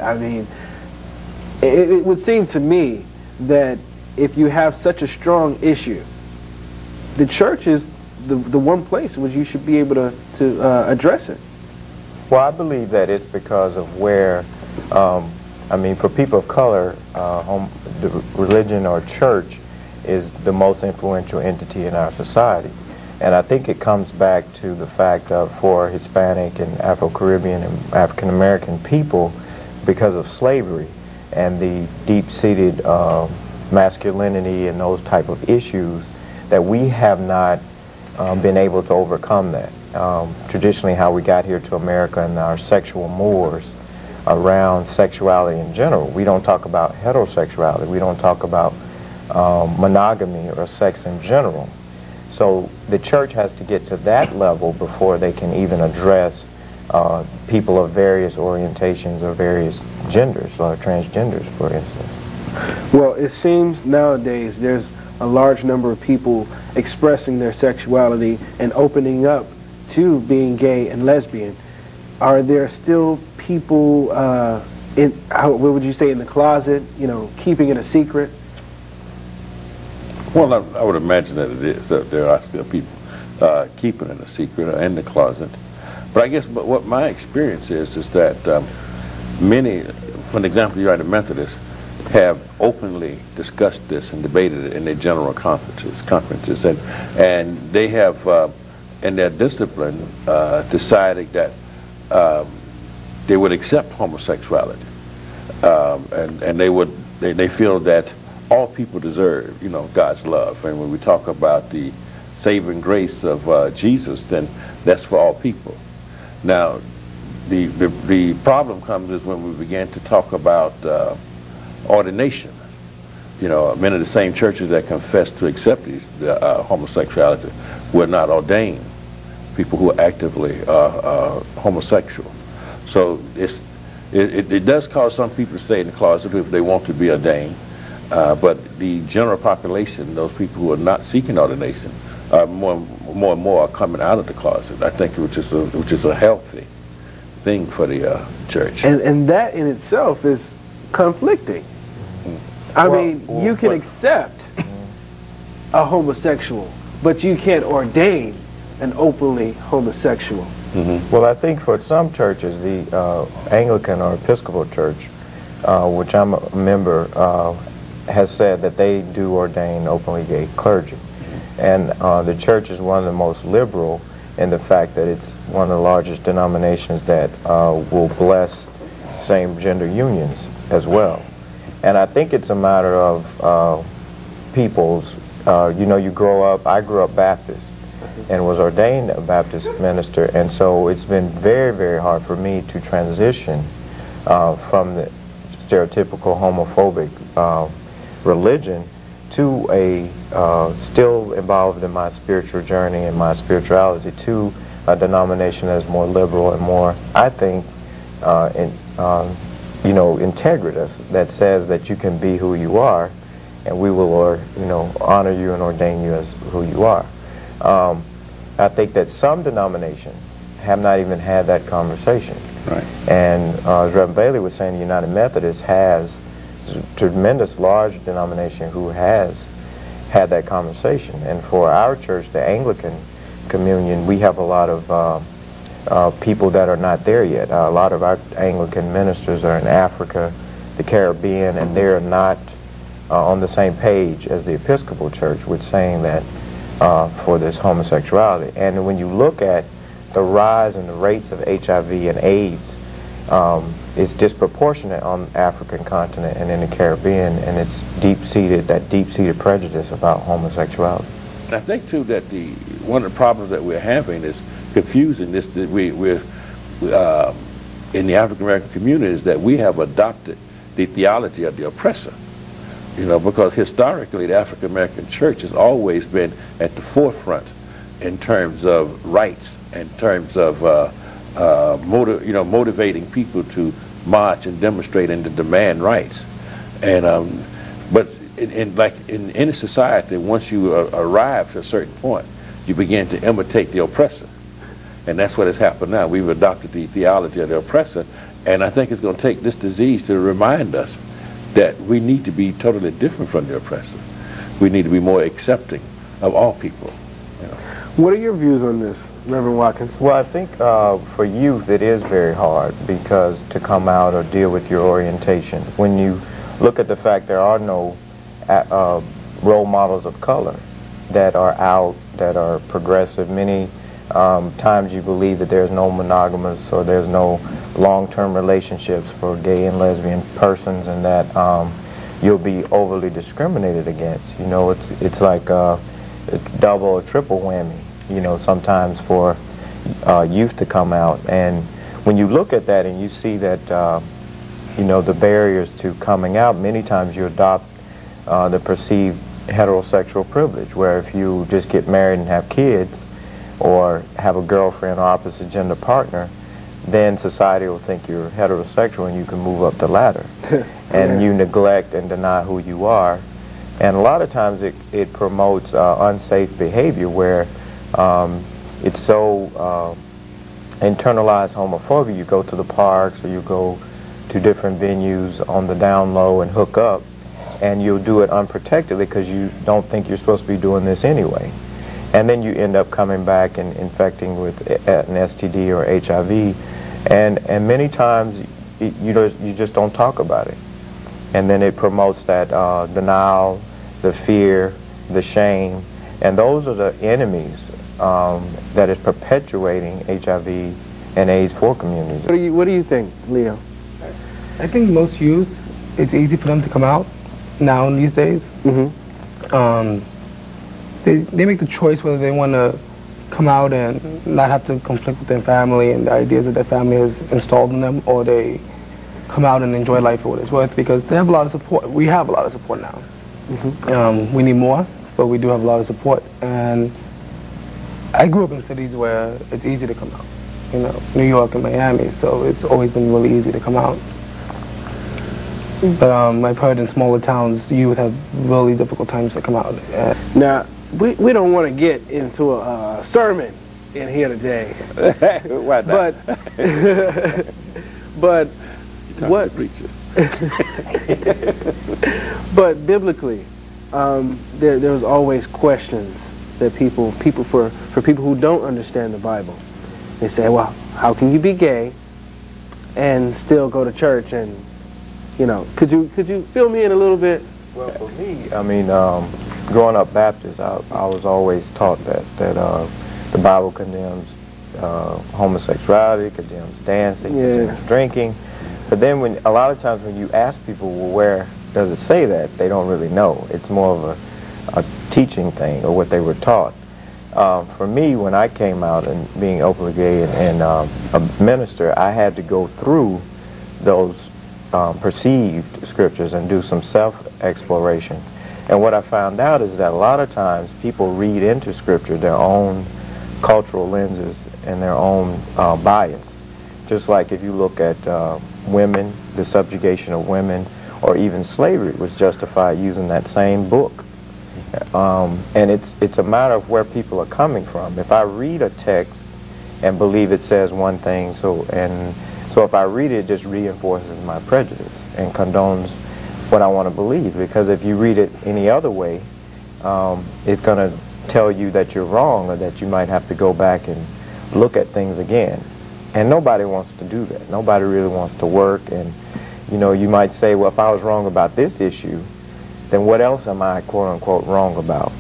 that? I mean, it would seem to me that if you have such a strong issue, the church is the one place in which you should be able to address it. Well, I believe that it's because of where, I mean, for people of color, the religion or church is the most influential entity in our society. And I think it comes back to the fact of, for Hispanic and Afro-Caribbean and African-American people, because of slavery and the deep-seated masculinity and those type of issues, that we have not been able to overcome that. Traditionally, how we got here to America and our sexual mores around sexuality in general. We don't talk about heterosexuality. We don't talk about monogamy or sex in general. So the church has to get to that level before they can even address people of various orientations or various genders, or transgenders, for instance. Well, it seems nowadays there's a large number of people expressing their sexuality and opening up to being gay and lesbian. Are there still people, what would you say, in the closet, you know, keeping it a secret? Well, I would imagine that it is. That there are still people keeping it a secret or in the closet. But I guess what my experience is that many, for example, United Methodists, have openly discussed this and debated it in their general conferences, and they have, in their discipline, decided that they would accept homosexuality, and they feel that all people deserve, you know, God's love. And when we talk about the saving grace of Jesus, then that's for all people. Now, the problem comes is when we begin to talk about ordination. You know, many of the same churches that confess to accept these homosexuality were not ordained people who are actively homosexual. So it does cause some people to stay in the closet if they want to be ordained. But the general population, those people who are not seeking ordination, more and more are coming out of the closet. I think which is a healthy thing for the church. And that in itself is conflicting. I mean, you can accept a homosexual, but you can't ordain an openly homosexual. Well, I think for some churches, the Anglican or Episcopal Church, which I'm a member, has said that they do ordain openly gay clergy. And the church is one of the most liberal in the fact that it's one of the largest denominations that will bless same-gender unions as well. And I think it's a matter of people's, you know, you grow up, I grew up Baptist and was ordained a Baptist minister, and so it's been very, very hard for me to transition from the stereotypical homophobic religion to a, still involved in my spiritual journey and my spirituality, to a denomination that is more liberal and more, I think, you know, integritous, that says that you can be who you are, and we will, you know, honor you and ordain you as who you are. I think that some denominations have not even had that conversation. Right. And as Reverend Bailey was saying, the United Methodist has a tremendous large denomination who has had that conversation. And for our church, the Anglican Communion, we have a lot of people that are not there yet. A lot of our Anglican ministers are in Africa, the Caribbean, and they're not on the same page as the Episcopal Church with saying that for this homosexuality. And when you look at the rise in the rates of HIV and AIDS, it's disproportionate on the African continent and in the Caribbean, and it's deep-seated, that deep-seated prejudice about homosexuality. I think too that one of the problems that we're having is confusing this, that we're in the African American community, is that we have adopted the theology of the oppressor. You know, because historically the African American church has always been at the forefront in terms of rights, in terms of motivating people to march and demonstrate and to demand rights. And but in any society, once you arrive to a certain point, you begin to imitate the oppressor, and that's what has happened now. We've adopted the theology of the oppressor, And I think it's going to take this disease to remind us that we need to be totally different from the oppressor. We need to be more accepting of all people. You know. What are your views on this, Reverend Watkins? Well, I think for youth it is very hard because to come out or deal with your orientation. When you look at the fact there are no role models of color that are out, that are progressive. Many times you believe that there's no monogamous or there's no long-term relationships for gay and lesbian persons, and that you'll be overly discriminated against. You know, it's like a double or triple whammy, you know, sometimes for youth to come out. And when you look at that and you see that, you know, the barriers to coming out, many times you adopt the perceived heterosexual privilege, where if you just get married and have kids or have a girlfriend or opposite gender partner, then society will think you're heterosexual and you can move up the ladder. And you neglect and deny who you are. And a lot of times it promotes unsafe behavior where it's so internalized homophobia. You go to the parks or you go to different venues on the down low and hook up, and you'll do it unprotectedly because you don't think you're supposed to be doing this anyway. And then you end up coming back and infecting with an STD or HIV, and many times you just don't talk about it. And then it promotes that denial, the fear, the shame, and those are the enemies that is perpetuating HIV and AIDS for communities. What do you think, Leo? I think most youth, it's easy for them to come out now in these days. They make the choice whether they want to come out and not have to conflict with their family and the ideas that their family has installed in them, or they come out and enjoy life for what it's worth, because they have a lot of support. We have a lot of support now. We need more, but we do have a lot of support. And I grew up in cities where it's easy to come out, you know, New York and Miami, so it's always been really easy to come out. But I've heard in smaller towns, youth have really difficult times to come out. Now, we don't want to get into a sermon in here today. Why not? But what? But biblically, there's always questions that people for people who don't understand the Bible, they say, well, how can you be gay and still go to church? And you know, could you fill me in a little bit? Well, for me, I mean, growing up Baptist, I was always taught that the Bible condemns homosexuality, condemns dancing, condemns drinking. But then a lot of times when you ask people, well, where does it say that, they don't really know. It's more of a teaching thing, or what they were taught. For me, when I came out and being openly gay and a minister, I had to go through those perceived scriptures and do some self-exploration. And what I found out is that a lot of times people read into scripture their own cultural lenses and their own bias. Just like if you look at women, the subjugation of women, or even slavery was justified using that same book. And it's a matter of where people are coming from. If I read a text and believe it says one thing, so if I read it, it just reinforces my prejudice and condones what I want to believe. Because if you read it any other way, it's going to tell you that you're wrong, or that you might have to go back and look at things again. And nobody wants to do that. Nobody really wants to work. And you know, you might say, well, if I was wrong about this issue, then what else am I, quote unquote, wrong about?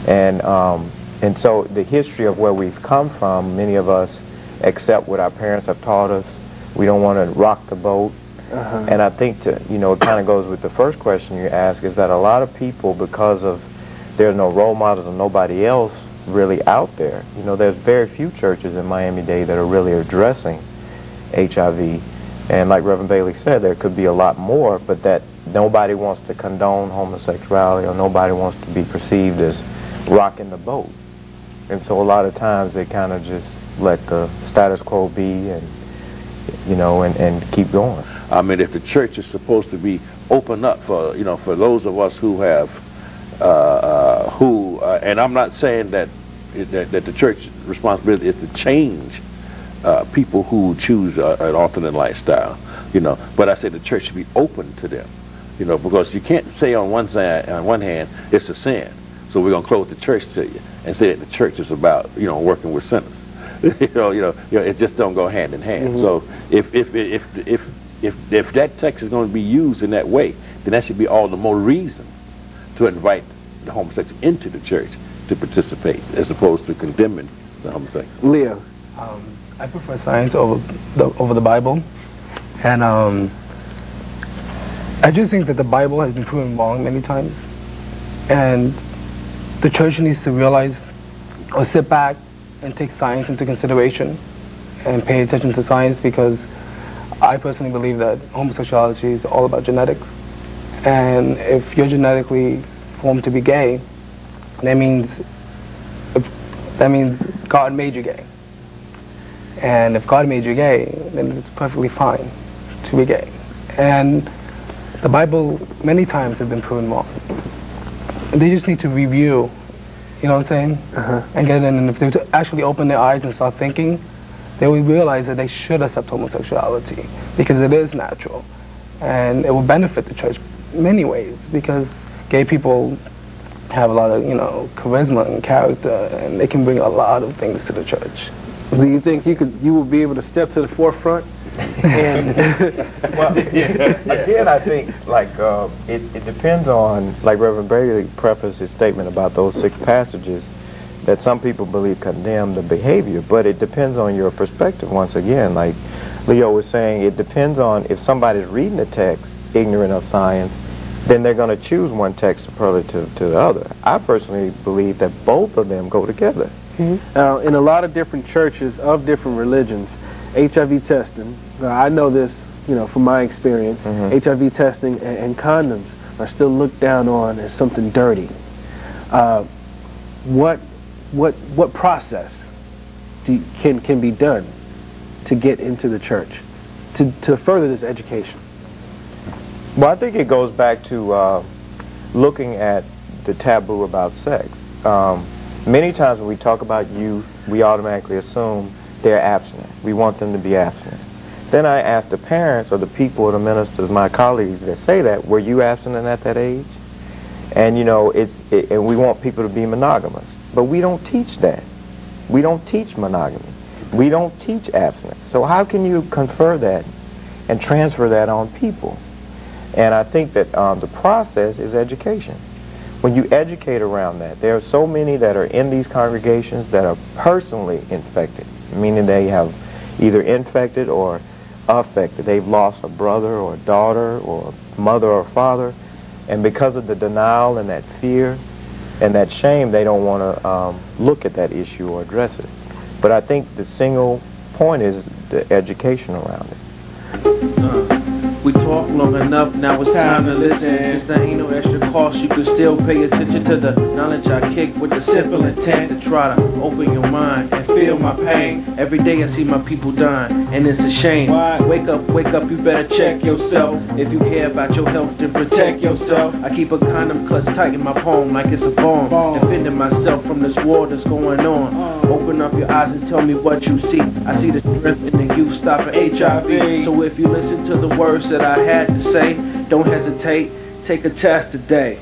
And so the history of where we've come from, many of us accept what our parents have taught us. We don't want to rock the boat. And I think, it kind of goes with the first question you asked, is that a lot of people, because of there's no role models and nobody else really out there, you know, there's very few churches in Miami-Dade that are really addressing HIV. And like Reverend Bailey said, there could be a lot more, but that nobody wants to condone homosexuality, or nobody wants to be perceived as rocking the boat. And so a lot of times they kind of just let the status quo be and, you know, and keep going. I mean, if the church is supposed to be open up for, you know, for those of us who have, and I'm not saying that the church's responsibility is to change people who choose an alternate lifestyle, you know. But I say the church should be open to them, you know, because you can't say on one side, on one hand, it's a sin, so we're gonna close the church to you, and say that the church is about, you know, working with sinners. you know, it just don't go hand in hand. Mm-hmm. So if that text is going to be used in that way, then that should be all the more reason to invite the homosexual into the church to participate, as opposed to condemning the homosexual. Leo. I prefer science over the Bible, and I just think that the Bible has been proven wrong many times, and the church needs to realize or sit back and take science into consideration and pay attention to science, because I personally believe that homosexuality is all about genetics, and if you're genetically formed to be gay, that means God made you gay. And if God made you gay, then it's perfectly fine to be gay. And the Bible many times has been proven wrong. They just need to review, you know what I'm saying? And get in, and if they were to actually open their eyes and start thinking, they would realize that they should accept homosexuality, because it is natural. And it will benefit the church in many ways, because gay people have a lot of, you know, charisma and character, and they can bring a lot of things to the church. Do you think you will be able to step to the forefront? And well, again, I think like it depends on, like Reverend Brady prefaced his statement about those 6 passages that some people believe condemn the behavior, but it depends on your perspective. Once again, like Leo was saying, it depends on if somebody's reading the text ignorant of science, then they're going to choose one text superlative to the other. I personally believe that both of them go together. Now, in a lot of different churches of different religions, HIV testing, I know this, you know, from my experience, HIV testing and condoms are still looked down on as something dirty. What process can be done to get into the church to further this education? Well, I think it goes back to looking at the taboo about sex. Many times when we talk about youth, we automatically assume they're abstinent. We want them to be abstinent. Then I ask the parents or the people or the ministers, my colleagues that say that, were you abstinent at that age? And you know, and we want people to be monogamous. But we don't teach that. We don't teach monogamy. We don't teach abstinence. So how can you confer that and transfer that on people? And I think that the process is education. When you educate around that, there are so many that are in these congregations that are personally infected, meaning they have either infected or affected. They've lost a brother or a daughter or a mother or father, and because of the denial and that fear and that shame, they don't want to look at that issue or address it. But I think the single point is the education around it. We talk long enough, now it's time to listen. Since there ain't no extra cost, you can still pay attention to the knowledge I kick with the simple intent to try to open your mind and feel my pain. Every day I see my people dying, and it's a shame. Wake up, you better check yourself. If you care about your health, then protect yourself. I keep a condom clutched tight in my palm like it's a bomb, defending myself from this war that's going on. Open up your eyes and tell me what you see. I see the strength in the youth stopping HIV. So if you listen to the words that I had to say, don't hesitate, take a test today.